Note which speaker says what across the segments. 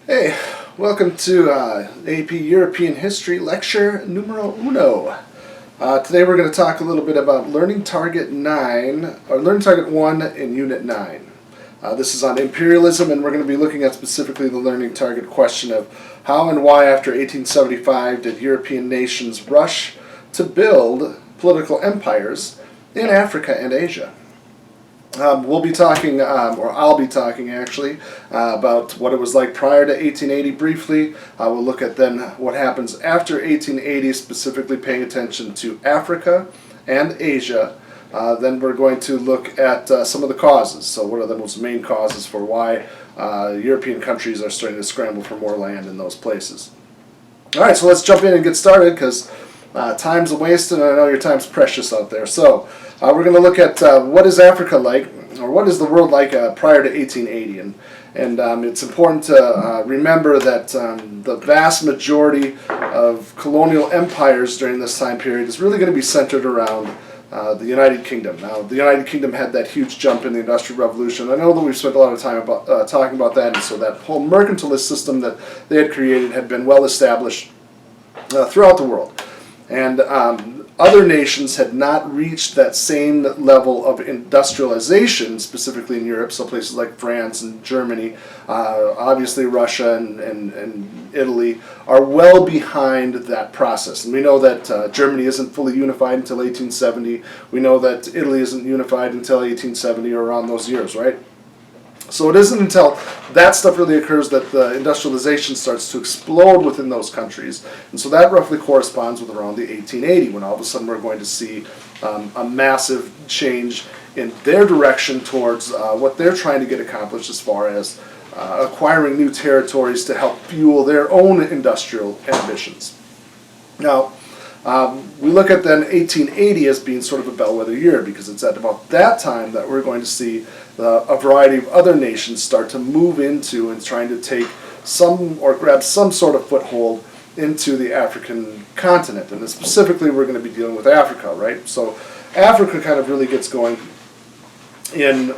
Speaker 1: Hey, welcome to AP European History Lecture Numero Uno. Today we're going to talk a little bit about Learning Target 9, or Learning Target 1 in Unit 9. This is on imperialism, and we're going to be looking at specifically the learning target question of how and why after 1875 did European nations rush to build political empires in Africa and Asia. We'll be talking, or I'll be talking actually, about what it was like prior to 1880 briefly. We'll look at then what happens after 1880, specifically paying attention to Africa and Asia. Then we're going to look at some of the causes. So what are the most main causes for why European countries are starting to scramble for more land in those places. All right, so let's jump in and get started because time's wasted and I know your time's precious out there. So we're going to look at what is Africa like, or what is the world like prior to 1880. And it's important to remember that the vast majority of colonial empires during this time period is really going to be centered around the United Kingdom. Now, the United Kingdom had that huge jump in the Industrial Revolution. I know that we've spent a lot of time about, talking about that, and so that whole mercantilist system that they had created had been well established throughout the world. And other nations had not reached that same level of industrialization, specifically in Europe, so places like France and Germany, obviously Russia and Italy, are well behind that process. And we know that Germany isn't fully unified until 1870. We know that Italy isn't unified until 1870 or around those years, right? So it isn't until that stuff really occurs that the industrialization starts to explode within those countries. And so that roughly corresponds with around the 1880, when all of a sudden we're going to see a massive change in their direction towards what they're trying to get accomplished as far as acquiring new territories to help fuel their own industrial ambitions. Now, we look at then 1880 as being sort of a bellwether year, because it's at about that time that we're going to see a variety of other nations start to move into and trying to take some or grab some sort of foothold into the African continent. And specifically we're going to be dealing with Africa, right? So Africa kind of really gets going in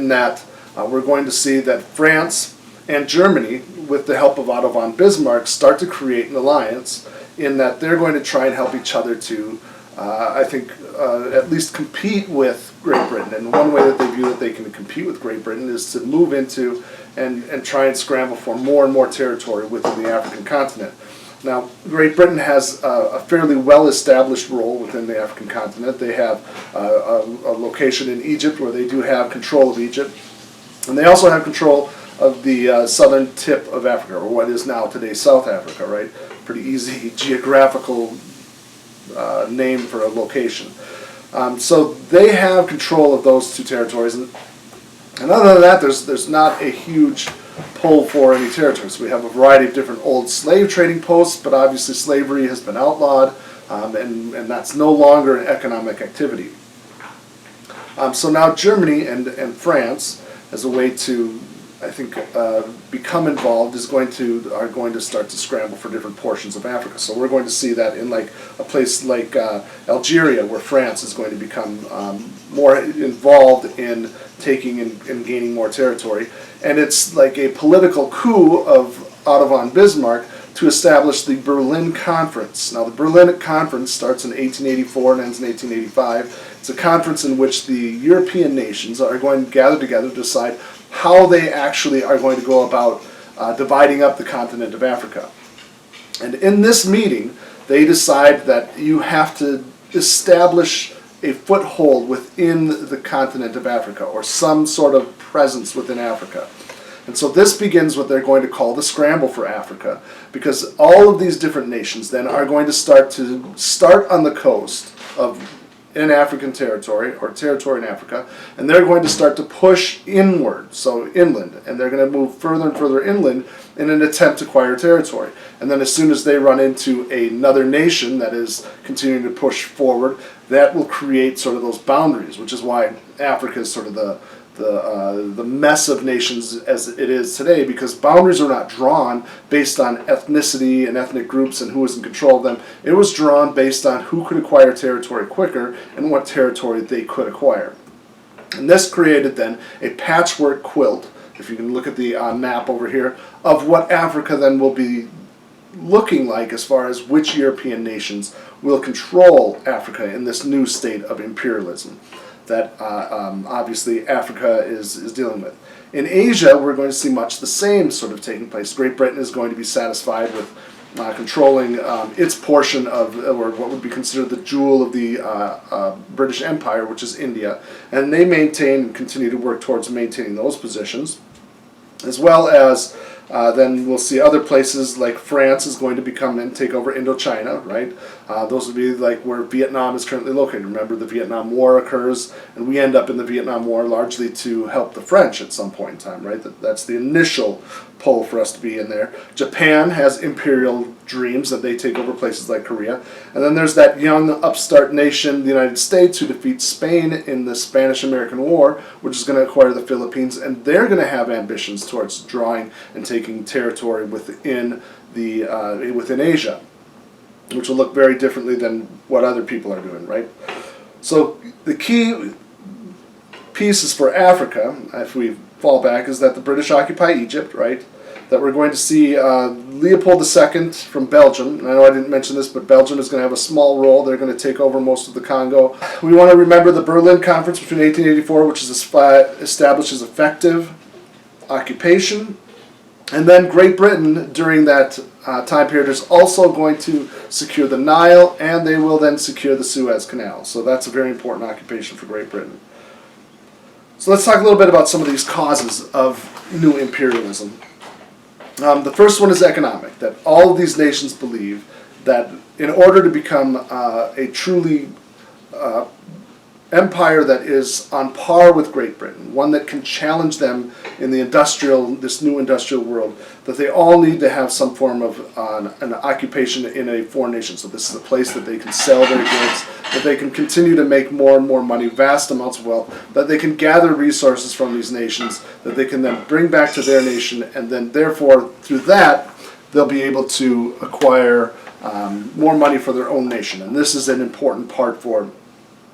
Speaker 1: that we're going to see that France and Germany, with the help of Otto von Bismarck, start to create an alliance in that they're going to try and help each other to, I think, at least compete with Great Britain. And one way that they view that they can compete with Great Britain is to move into and try and scramble for more and more territory within the African continent. Now, Great Britain has a fairly well-established role within the African continent. They have a location in Egypt where they do have control of Egypt. And they also have control of the southern tip of Africa, or what is now today South Africa, right? Pretty easy geographical name for a location. So they have control of those two territories, and other than that, there's not a huge pull for any territories. We have a variety of different old slave trading posts, but obviously slavery has been outlawed, and that's no longer an economic activity. So now Germany and France, as a way to, I think, become involved, are going to start to scramble for different portions of Africa. So we're going to see that in like a place like Algeria, where France is going to become more involved in taking and gaining more territory. And it's like a political coup of Otto von Bismarck to establish the Berlin Conference. Now, the Berlin Conference starts in 1884 and ends in 1885. It's a conference in which the European nations are going to gather together to decide how they actually are going to go about dividing up the continent of Africa. And in this meeting, they decide that you have to establish a foothold within the continent of Africa, or some sort of presence within Africa. And so this begins what they're going to call the scramble for Africa, because all of these different nations then are going to start on the coast of in African territory, or territory in Africa, and they're going to start to push inward, so inland, and they're going to move further and further inland in an attempt to acquire territory. And then as soon as they run into another nation that is continuing to push forward, that will create sort of those boundaries, which is why Africa is sort of the mess of nations as it is today, because boundaries are not drawn based on ethnicity and ethnic groups and who was in control of them. It was drawn based on who could acquire territory quicker and what territory they could acquire. And this created then a patchwork quilt if you can look at the map over here, of what Africa then will be looking like as far as which European nations will control Africa in this new state of imperialism that obviously Africa is dealing with. In Asia, we're going to see much the same sort of taking place. Great Britain is going to be satisfied with controlling its portion of, or what would be considered the jewel of the British Empire, which is India, and they maintain and continue to work towards maintaining those positions, as well as then we'll see other places like France is going to become and take over Indochina, right? Those would be like where Vietnam is currently located. Remember, the Vietnam War occurs, and we end up in the Vietnam War largely to help the French at some point in time, right? That's the initial pull for us to be in there. Japan has imperial dreams that they take over places like Korea. And then there's that young upstart nation, the United States, who defeats Spain in the Spanish-American War, which is going to acquire the Philippines, and they're going to have ambitions towards drawing and taking territory within within Asia, which will look very differently than what other people are doing, right? So the key pieces for Africa, if we fall back, is that the British occupy Egypt, right? That we're going to see Leopold II from Belgium. And I know I didn't mention this, but Belgium is going to have a small role. They're going to take over most of the Congo. We want to remember the Berlin Conference between 1884, which is establishes effective occupation. And then Great Britain, during that time period, is also going to secure the Nile, and they will then secure the Suez Canal. So that's a very important occupation for Great Britain. So let's talk a little bit about some of these causes of new imperialism. The first one is economic, that all of these nations believe that in order to become a truly empire that is on par with Great Britain, one that can challenge them in this new industrial world, that they all need to have some form of an occupation in a foreign nation. So this is a place that they can sell their goods, that they can continue to make more and more money, vast amounts of wealth, that they can gather resources from these nations, that they can then bring back to their nation, and then therefore through that they'll be able to acquire more money for their own nation. And this is an important part for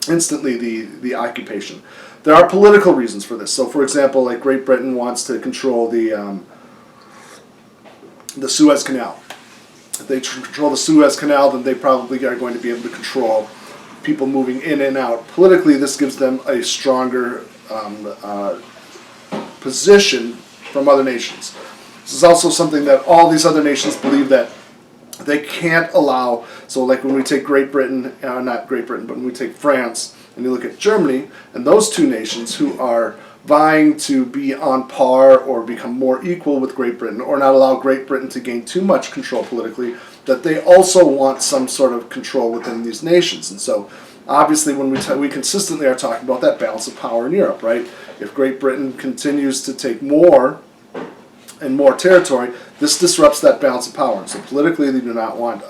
Speaker 1: instantly the occupation. There are political reasons for this. So, for example, like Great Britain wants to control the Suez Canal. If they control the Suez Canal, then they probably are going to be able to control people moving in and out. Politically, this gives them a stronger position from other nations. This is also something that all these other nations believe that they can't allow. So like when we take Great Britain, not Great Britain, but when we take France, and you look at Germany, and those two nations who are vying to be on par or become more equal with Great Britain, or not allow Great Britain to gain too much control politically, that they also want some sort of control within these nations. And so obviously when we consistently are talking about that balance of power in Europe, right? If Great Britain continues to take more and more territory, this disrupts that balance of power. And so politically, they do not want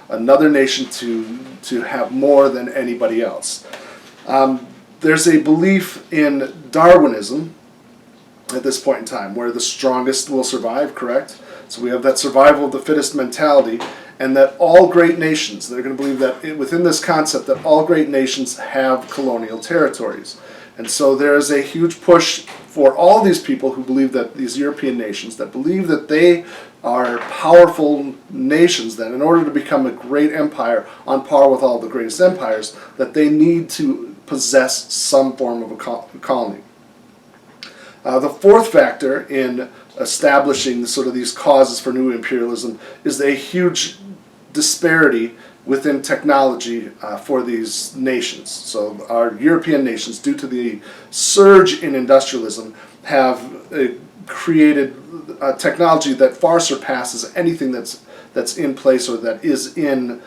Speaker 1: another nation to have more than anybody else. There's a belief in Darwinism at this point in time, where the strongest will survive, correct? So we have that survival of the fittest mentality, and that all great nations, they're going to believe that within this concept that all great nations have colonial territories. And so there is a huge push for all these people who believe that these European nations, that believe that they are powerful nations, that in order to become a great empire on par with all the greatest empires, that they need to possess some form of a colony. The fourth factor in establishing sort of these causes for new imperialism is a huge disparity within technology for these nations. So our European nations, due to the surge in industrialism, have created technology that far surpasses anything that's in place or that is in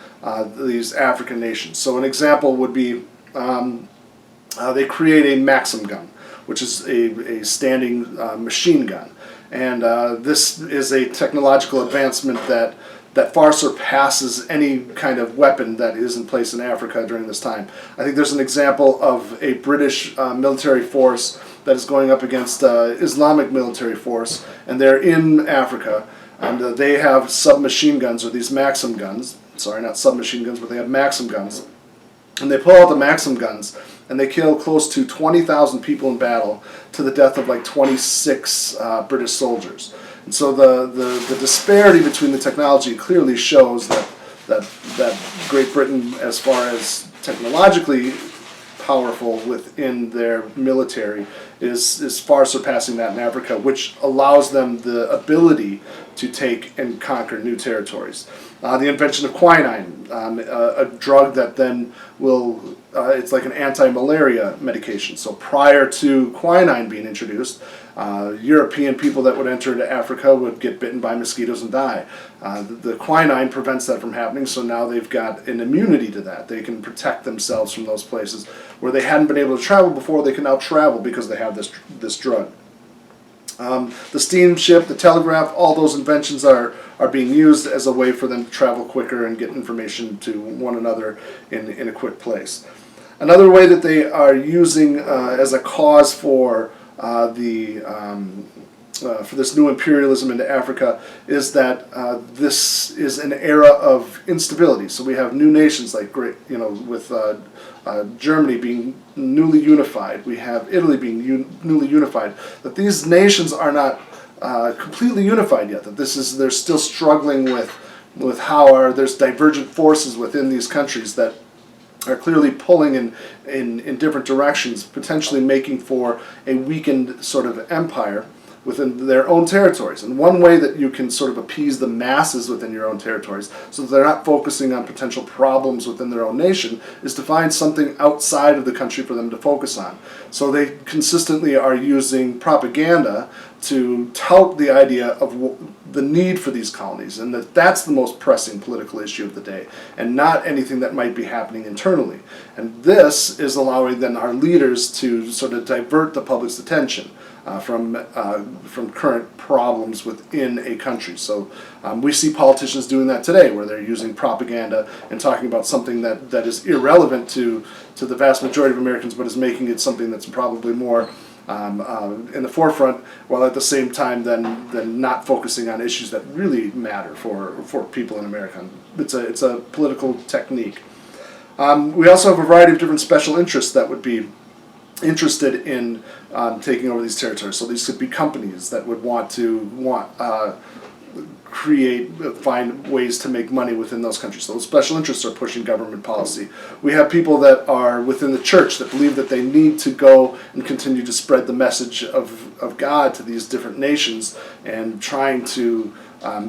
Speaker 1: these African nations. So an example would be they create a Maxim gun, which is a standing machine gun. And this is a technological advancement that far surpasses any kind of weapon that is in place in Africa during this time. I think there's an example of a British military force that is going up against Islamic military force, and they're in Africa, and they have submachine guns, or these Maxim guns. Sorry, not submachine guns, but they have Maxim guns. And they pull out the Maxim guns, and they kill close to 20,000 people in battle, to the death of like 26 British soldiers. And so the disparity between the technology clearly shows that Great Britain, as far as technologically powerful within their military, is far surpassing that in Africa, which allows them the ability to take and conquer new territories. The invention of quinine, a drug that then will, it's like an anti-malaria medication. So prior to quinine being introduced, European people that would enter into Africa would get bitten by mosquitoes and die. The quinine prevents that from happening, so now they've got an immunity to that. They can protect themselves from those places where they hadn't been able to travel before. They can now travel because they have this drug. The steamship, the telegraph, all those inventions are being used as a way for them to travel quicker and get information to one another in a quick place. Another way that they are using as a cause for for this new imperialism into Africa is that this is an era of instability. So we have new nations like with Germany being newly unified. We have Italy being newly unified. That these nations are not completely unified yet. That they're still struggling with how there's divergent forces within these countries that are clearly pulling in different directions, potentially making for a weakened sort of empire within their own territories. And one way that you can sort of appease the masses within your own territories so that they're not focusing on potential problems within their own nation is to find something outside of the country for them to focus on. So they consistently are using propaganda to tout the idea of the need for these colonies, and that's the most pressing political issue of the day, and not anything that might be happening internally. And this is allowing then our leaders to sort of divert the public's attention from current problems within a country. So we see politicians doing that today, where they're using propaganda and talking about something that is irrelevant to the vast majority of Americans, but is making it something that's probably more in the forefront, while at the same time then not focusing on issues that really matter for people in America. It's a political technique. We also have a variety of different special interests that would be interested in taking over these territories. So these could be companies that would want to find ways to make money within those countries. So those special interests are pushing government policy. We have people that are within the church that believe that they need to go and continue to spread the message of God to these different nations, and trying to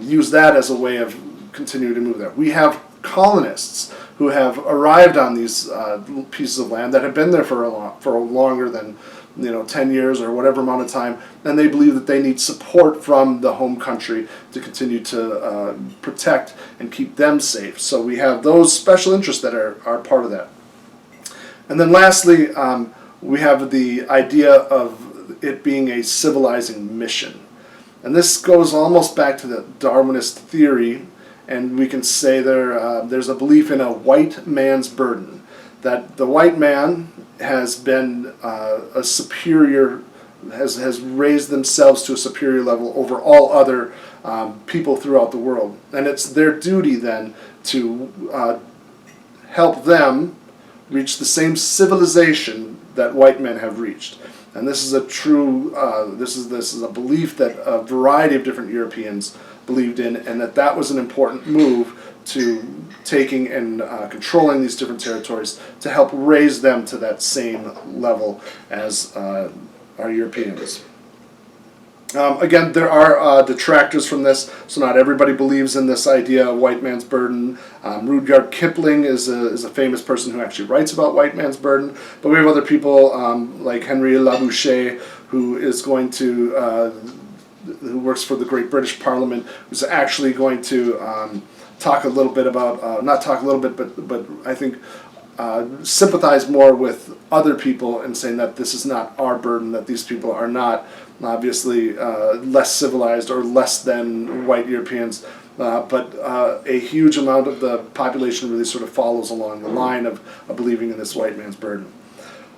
Speaker 1: use that as a way of continuing to move there. We have colonists who have arrived on these pieces of land that have been there for longer than 10 years or whatever amount of time, and they believe that they need support from the home country to continue to protect and keep them safe. So we have those special interests that are part of that. And then lastly, we have the idea of it being a civilizing mission. And this goes almost back to the Darwinist theory, and we can say there's a belief in a white man's burden, that the white man has been a superior, has raised themselves to a superior level over all other people throughout the world. And it's their duty then to help them reach the same civilization that white men have reached. And this is a true, this is a belief that a variety of different Europeans believed in, and that was an important move to taking and controlling these different territories to help raise them to that same level as our Europeans. Again, there are detractors from this, so not everybody believes in this idea of white man's burden. Rudyard Kipling is a famous person who actually writes about white man's burden, but we have other people like Henry Labouche, who is going to who works for the Great British Parliament, who's actually going to talk a little bit about, not talk a little bit, but I think sympathize more with other people and saying that this is not our burden, that these people are not obviously less civilized or less than white Europeans, but a huge amount of the population really sort of follows along the line of believing in this white man's burden.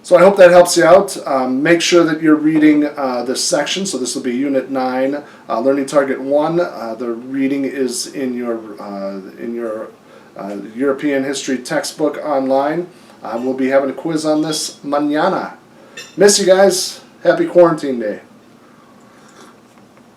Speaker 1: So I hope that helps you out. Make sure that you're reading this section. So this will be Unit 9, Learning Target 1. The reading is in your European History textbook online. We'll be having a quiz on this mañana. Miss you guys. Happy quarantine day.